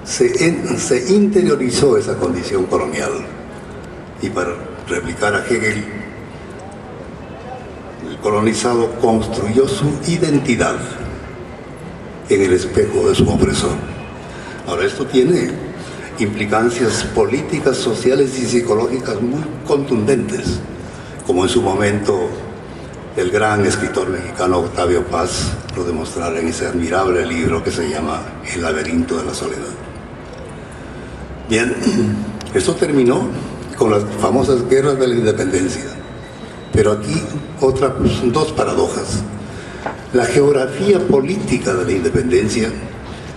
se interiorizó esa condición colonial. Y para replicar a Hegel, el colonizado construyó su identidad en el espejo de su opresor. Ahora, esto tiene implicancias políticas, sociales y psicológicas muy contundentes, como en su momento el gran escritor mexicano Octavio Paz lo demostrará en ese admirable libro que se llama El laberinto de la soledad. Bien, esto terminó con las famosas guerras de la independencia, pero aquí dos paradojas. La geografía política de la independencia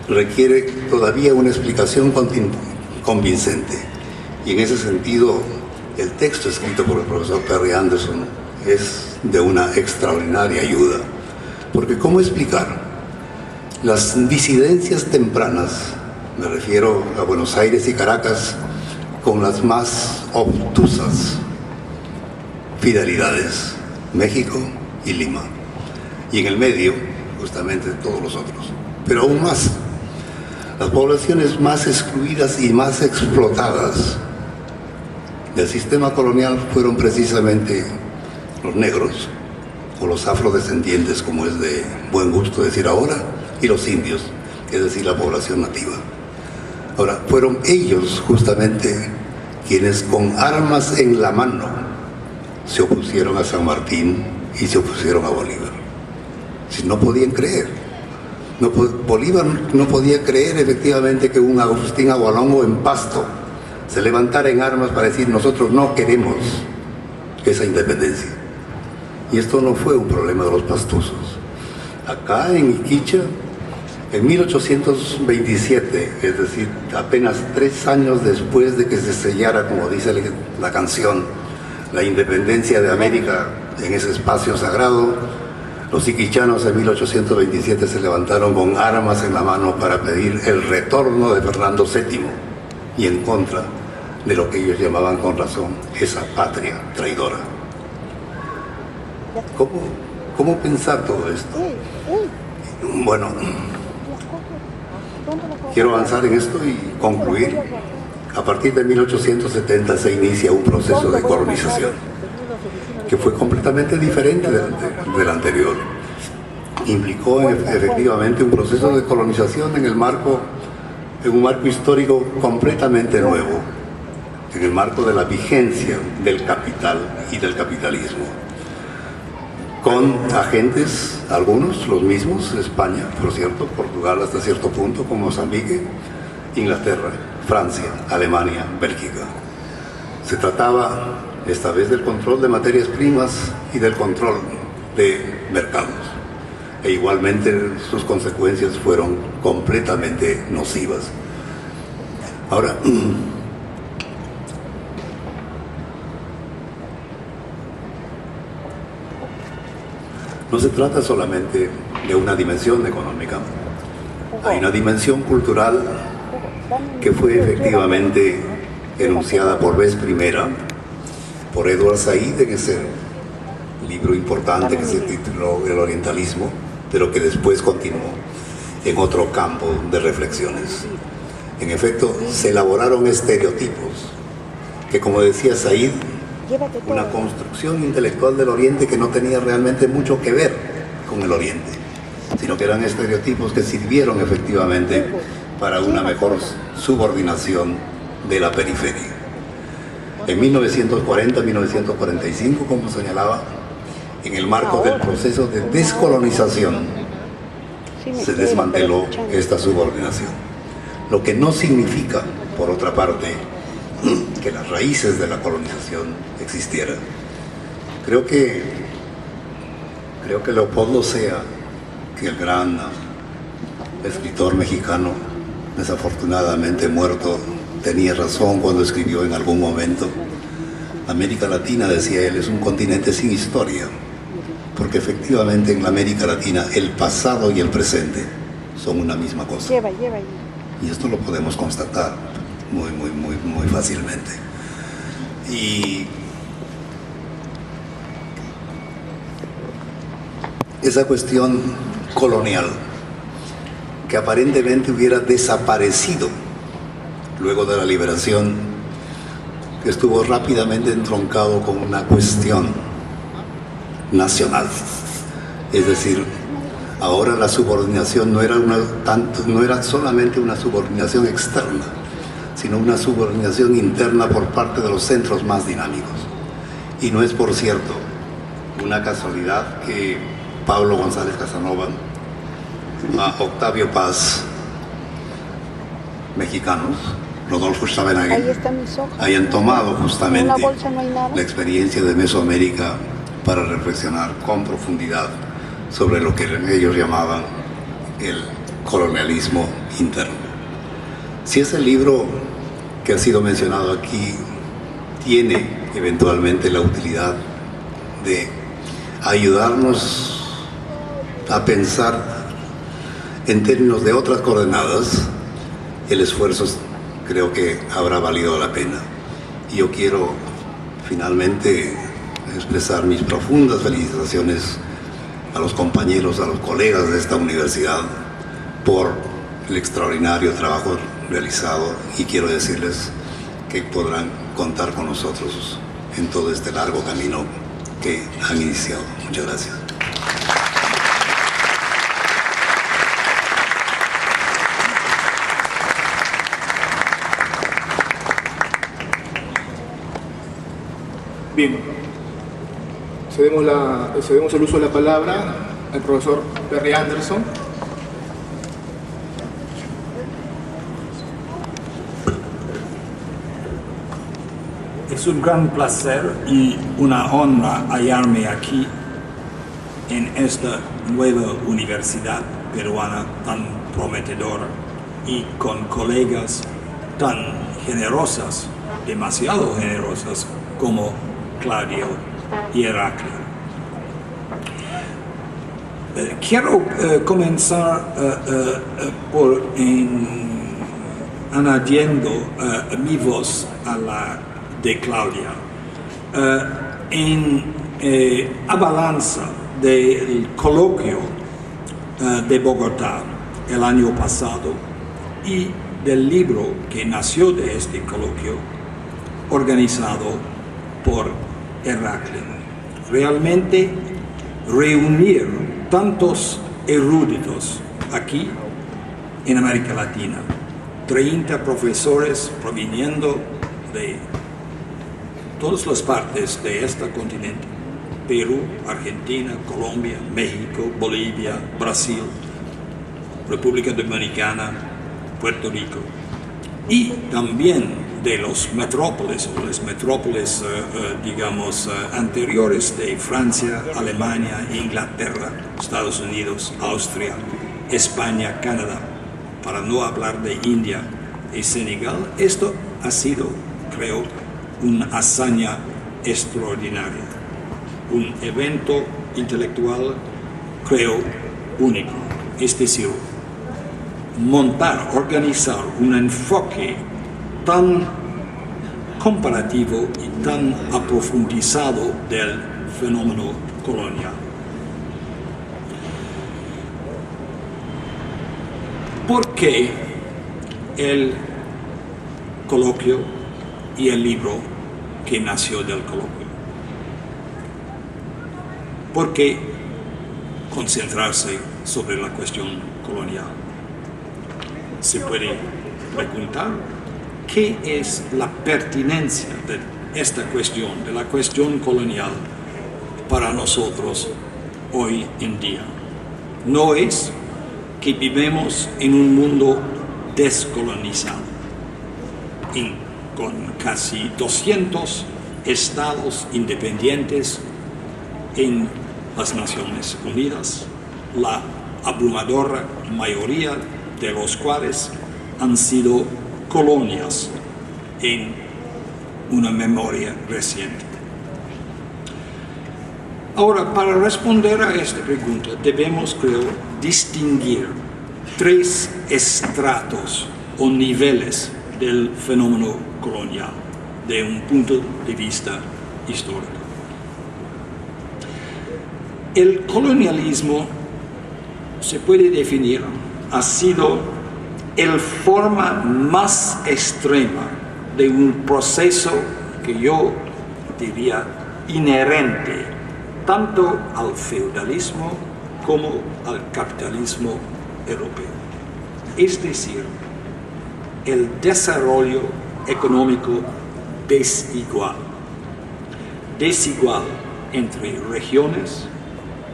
requiere todavía una explicación convincente, y en ese sentido el texto escrito por el profesor Perry Anderson es de una extraordinaria ayuda, porque ¿cómo explicar las disidencias tempranas? Me refiero a Buenos Aires y Caracas, con las más obtusas fidelidades, México y Lima, y en el medio justamente todos los otros, pero aún más las poblaciones más excluidas y más explotadas del sistema colonial fueron precisamente los negros, o los afrodescendientes, como es de buen gusto decir ahora, y los indios, es decir, la población nativa. Ahora, fueron ellos justamente quienes con armas en la mano se opusieron a San Martín y se opusieron a Bolívar. Si no podían creer. Bolívar no podía creer efectivamente que un Agustín Agualongo en Pasto se levantara en armas para decir: nosotros no queremos esa independencia. Y esto no fue un problema de los pastusos. Acá en Iquicha, en 1827, es decir, apenas 3 años después de que se sellara, como dice la canción, la independencia de América en ese espacio sagrado, los iquichanos en 1827 se levantaron con armas en la mano para pedir el retorno de Fernando VII y en contra de lo que ellos llamaban con razón esa patria traidora. ¿Cómo pensar todo esto? Bueno, quiero avanzar en esto y concluir. A partir de 1870 se inicia un proceso de colonización que fue completamente diferente del anterior. Implicó efectivamente un proceso de colonización en un marco histórico completamente nuevo, en el marco de la vigencia del capital y del capitalismo, con agentes, algunos los mismos, España, por cierto, Portugal hasta cierto punto, como Mozambique, Inglaterra, Francia, Alemania, Bélgica. Se trataba esta vez del control de materias primas y del control de mercados, e igualmente sus consecuencias fueron completamente nocivas. Ahora, no se trata solamente de una dimensión económica, hay una dimensión cultural que fue efectivamente enunciada por vez primera por Edward Said en ese libro importante que se tituló El Orientalismo, pero que después continuó en otro campo de reflexiones. En efecto, se elaboraron estereotipos que, como decía Said, una construcción intelectual del Oriente que no tenía realmente mucho que ver con el Oriente, sino que eran estereotipos que sirvieron efectivamente para una mejor subordinación de la periferia. En 1940-1945, como señalaba, en el marco del proceso de descolonización, se desmanteló esta subordinación. Lo que no significa, por otra parte, que las raíces de la colonización existieran. Creo que Leopoldo Sea, que el gran escritor mexicano, desafortunadamente muerto, tenía razón cuando escribió en algún momento: América Latina, decía él, es un continente sin historia, porque efectivamente en la América Latina el pasado y el presente son una misma cosa. Y esto lo podemos constatar muy fácilmente. Y esa cuestión colonial, que aparentemente hubiera desaparecido luego de la liberación, que estuvo rápidamente entroncado con una cuestión nacional. Es decir, ahora la subordinación no era solamente una subordinación externa, sino una subordinación interna por parte de los centros más dinámicos. Y no es, por cierto, una casualidad que Pablo González Casanova, Octavio Paz, mexicanos, Rodolfo Stavenhagen, hayan tomado justamente la experiencia de Mesoamérica para reflexionar con profundidad sobre lo que ellos llamaban el colonialismo interno. Si ese libro que ha sido mencionado aquí tiene eventualmente la utilidad de ayudarnos a pensar en términos de otras coordenadas, el esfuerzo creo que habrá valido la pena. Y yo quiero finalmente expresar mis profundas felicitaciones a los compañeros, a los colegas de esta universidad por el extraordinario trabajo realizado, y quiero decirles que podrán contar con nosotros en todo este largo camino que han iniciado. Muchas gracias. Bien, cedemos el uso de la palabra al profesor Perry Anderson. Es un gran placer y una honra hallarme aquí en esta nueva universidad peruana tan prometedora y con colegas tan generosas, demasiado generosas, como Claudio y Heraclio. Quiero comenzar por añadiendo mi voz a la de Claudia en avalanza del coloquio de Bogotá el año pasado y del libro que nació de este coloquio organizado por Heraclio. Realmente reunir tantos eruditos aquí en América Latina, 30 profesores proviniendo de todas las partes de este continente: Perú, Argentina, Colombia, México, Bolivia, Brasil, República Dominicana, Puerto Rico, y también de las metrópolis anteriores de Francia, Alemania, Inglaterra, Estados Unidos, Austria, España, Canadá, para no hablar de India y Senegal. Esto ha sido, creo, una hazaña extraordinaria, un evento intelectual, creo, único. Es decir, organizar un enfoque tan comparativo y tan aprofundizado del fenómeno colonial. ¿Por qué el coloquio y el libro que nació del coloquio? ¿Por qué concentrarse sobre la cuestión colonial? Se puede preguntar qué es la pertinencia de esta cuestión, de la cuestión colonial, para nosotros hoy en día. No es que vivimos en un mundo descolonizado, con casi 200 estados independientes en las Naciones Unidas, la abrumadora mayoría de los cuales han sido colonias en una memoria reciente. Ahora, para responder a esta pregunta, debemos, creo, distinguir 3 estratos o niveles del fenómeno colonial de un punto de vista histórico. El colonialismo se puede definir, ha sido la forma más extrema de un proceso que yo diría inherente tanto al feudalismo como al capitalismo europeo. Es decir, el desarrollo económico desigual. Desigual entre regiones,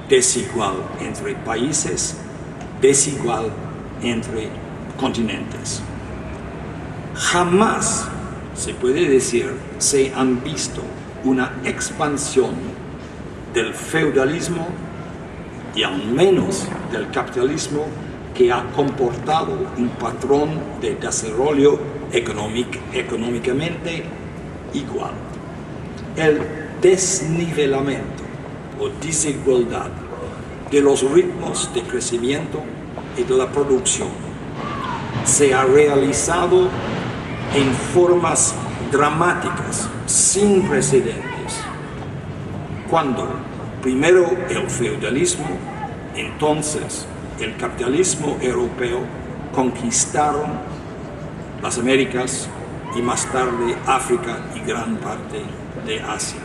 desigual entre países, desigual entre continentes. Jamás se puede decir se han visto una expansión del feudalismo y aún menos del capitalismo que ha comportado un patrón de desarrollo económicamente igual. El desnivelamiento o desigualdad de los ritmos de crecimiento y de la producción se ha realizado en formas dramáticas, sin precedentes, cuando primero el feudalismo, entonces el capitalismo europeo conquistaron las Américas y más tarde África y gran parte de Asia.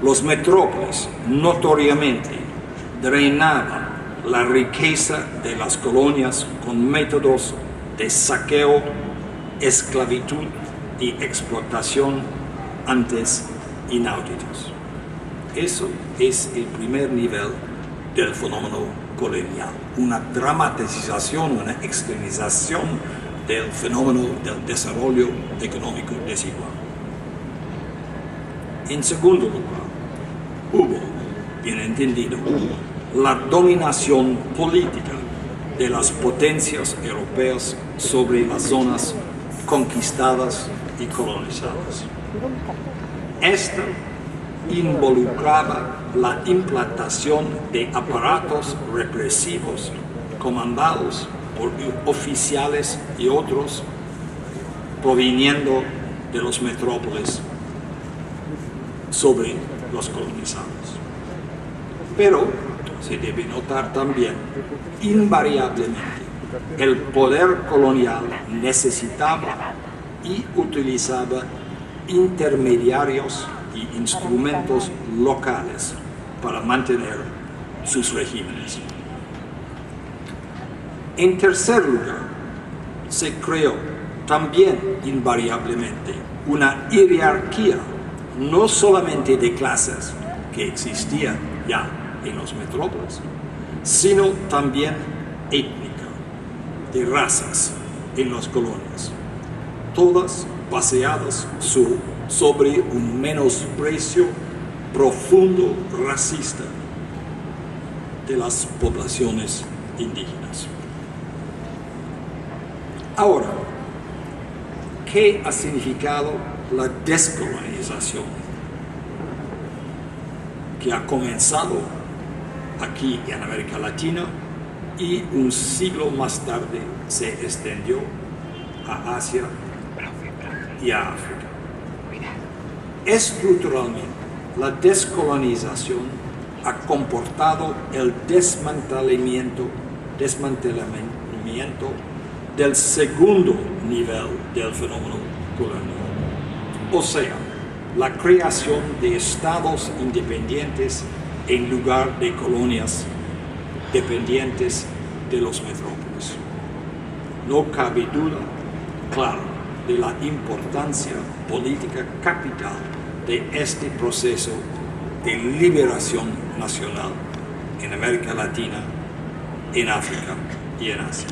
Los metrópolis notoriamente drenaban la riqueza de las colonias con métodos de saqueo, esclavitud y explotación antes inauditos. Eso es el primer nivel del fenómeno colonial, una dramatización, una extremización del fenómeno del desarrollo económico desigual. En segundo lugar, hubo, bien entendido, la dominación política de las potencias europeas sobre las zonas conquistadas y colonizadas. Esta involucraba la implantación de aparatos represivos comandados por oficiales y otros proviniendo de los metrópolis sobre los colonizados. Pero se debe notar también, invariablemente, el poder colonial necesitaba y utilizaba intermediarios y instrumentos locales para mantener sus regímenes. En tercer lugar, se creó también invariablemente una jerarquía, no solamente de clases que existía ya en los metrópolis, sino también étnica, de razas en las colonias, todas basadas sobre un menosprecio profundo racista de las poblaciones indígenas. Ahora, ¿qué ha significado la descolonización que ha comenzado aquí en América Latina y un siglo más tarde se extendió a Asia y a África? Estructuralmente, la descolonización ha comportado el desmantelamiento del segundo nivel del fenómeno colonial, o sea, la creación de estados independientes en lugar de colonias dependientes de los metrópolis. No cabe duda, claro, de la importancia política capital de este proceso de liberación nacional en América Latina, en África y en Asia.